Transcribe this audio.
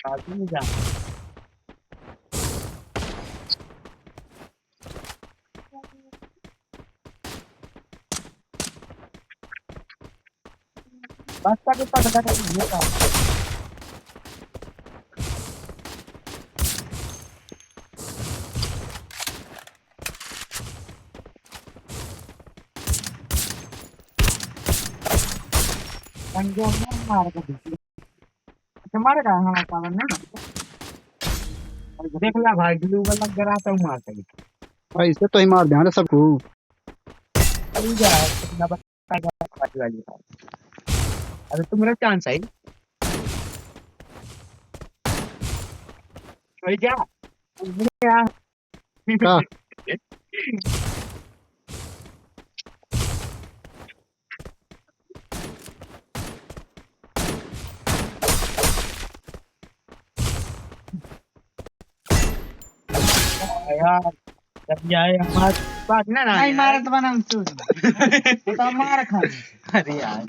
आगे जा। बस का कितना बड़ा था ये था। पंजाब में मार के दिखी। तुम्हारे का हमारा सामान नहीं और देख ला भाई ब्लू वाला गिराता हूँ मार के। ऐसे तो ही मार दिया सबको। अरे जा कितना बड़ा पार्टी वाली। अरे तुम्हारा चांस है भाई जा। यार का यार जब जाए हमारे पास ना नहीं मारत बना तू तो मार खा अरे यार